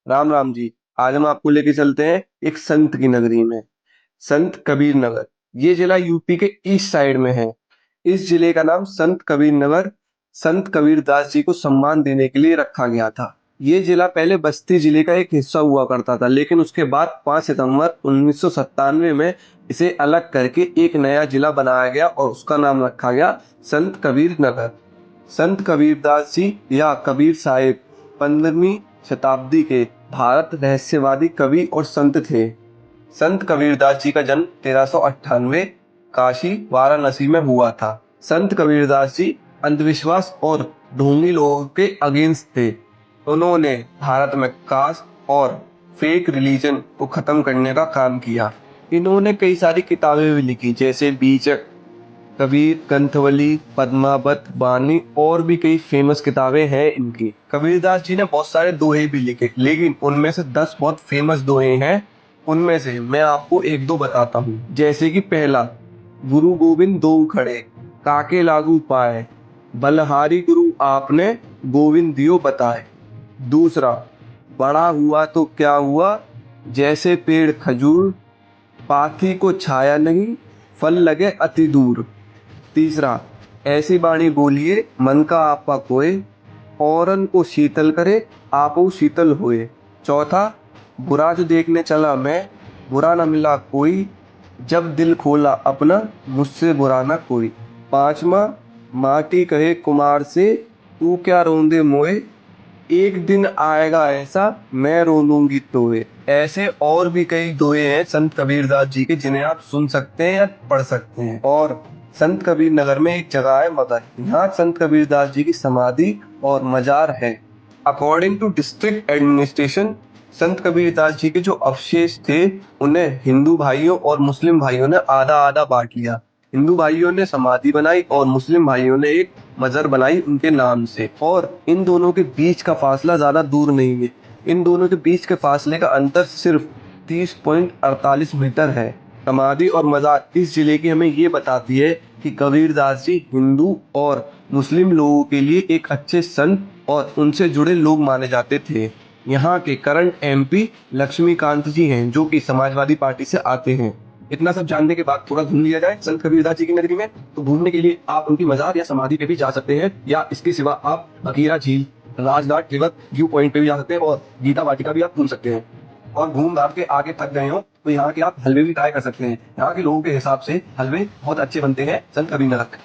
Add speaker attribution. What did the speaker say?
Speaker 1: राम राम जी। आज हम आपको लेके चलते हैं एक संत की नगरी में, संत कबीर नगर। ये जिला यूपी के ईस्ट साइड में है। इस जिले का नाम संत कबीर नगर संत कबीर दास जी को सम्मान देने के लिए रखा गया था। ये जिला पहले बस्ती जिले का एक हिस्सा हुआ करता था, लेकिन उसके बाद 5 सितंबर 1997 में इसे अलग करके एक नया जिला बनाया गया और उसका नाम रखा गया संत कबीर नगर। संत कबीरदास जी या कबीर साहिब 15वीं शताब्दी के भारत रहस्यवादी कवि और संत थे। संत कबीरदास जी का जन्म 1398 काशी वाराणसी में हुआ था। संत कबीरदास जी अंधविश्वास और ढोंगी लोगों के अगेंस्ट थे। उन्होंने भारत में कास्ट और फेक रिलीजन को खत्म करने का काम किया। इन्होंने कई सारी किताबें भी लिखी, जैसे बीचक, कबीर, ग्रंथवली, पद्मावत, बानी और भी कई फेमस किताबें हैं इनकी। कबीरदास जी ने बहुत सारे दोहे भी लिखे, लेकिन उनमें से 10 बहुत फेमस दोहे हैं। उनमें से मैं आपको एक दो बताता हूँ। जैसे कि पहला, गुरु गोविंद दो खड़े, काके लागू पाए, बलहारी गुरु आपने, गोविंद दियो बताए। दूसरा, बड़ा हुआ तो क्या हुआ, जैसे पेड़ खजूर, पाथी को छाया नहीं, फल लगे अति दूर। तीसरा, ऐसी बाणी बोलिए मन का आपा कोय, औरन को शीतल करे आपो शीतल होए। चौथा, बुरा जो देखने चला मैं, बुरा न मिला कोई, जब दिल खोला अपना मुझसे बुरा न कोई। पांचवा, माटी कहे कुमार से, तू क्या रोंदे मोए, एक दिन आएगा ऐसा मैं रो लूंगी तोए। ऐसे और भी कई दोहे हैं संत कबीरदास जी के, जिन्हें आप सुन सकते हैं या पढ़ सकते हैं। और संत कबीर नगर में एक जगह है मगर, यहाँ संत कबीरदास जी की समाधि और मजार है। अकॉर्डिंग टू डिस्ट्रिक्ट एडमिनिस्ट्रेशन, संत कबीरदास जी के जो अवशेष थे उन्हें हिंदू भाइयों और मुस्लिम भाइयों ने आधा आधा बांट लिया। हिंदू भाइयों ने समाधि बनाई और मुस्लिम भाइयों ने एक मजर बनाई उनके नाम से। और इन दोनों के बीच का फासला ज्यादा दूर नहीं है। इन दोनों के बीच के फासले का अंतर सिर्फ 30.48 मीटर है। समाधि और मजार इस जिले की हमें ये बताती है कि कबीरदास जी हिंदू और मुस्लिम लोगों के लिए एक अच्छे संत और उनसे जुड़े लोग माने जाते थे। यहाँ के करंट एमपी लक्ष्मीकांत जी हैं, जो कि समाजवादी पार्टी से आते हैं। इतना सब जानने के बाद थोड़ा घूम लिया जाए संत कबीरदास जी की नगरी में, तो घूमने के लिए आप उनकी मजार या समाधि पे भी जा सकते हैं, या इसके सिवा आप बकीरा झील, राजघाट रिवर व्यू पॉइंट पे भी जा सकते हैं और गीता वाटिका भी आप घूम सकते हैं। और घूम घाम के आगे थक गए हो तो यहाँ के आप हलवे भी ट्राई कर सकते हैं। यहाँ के लोगों के हिसाब से हलवे बहुत अच्छे बनते हैं संत कबीर नगर में।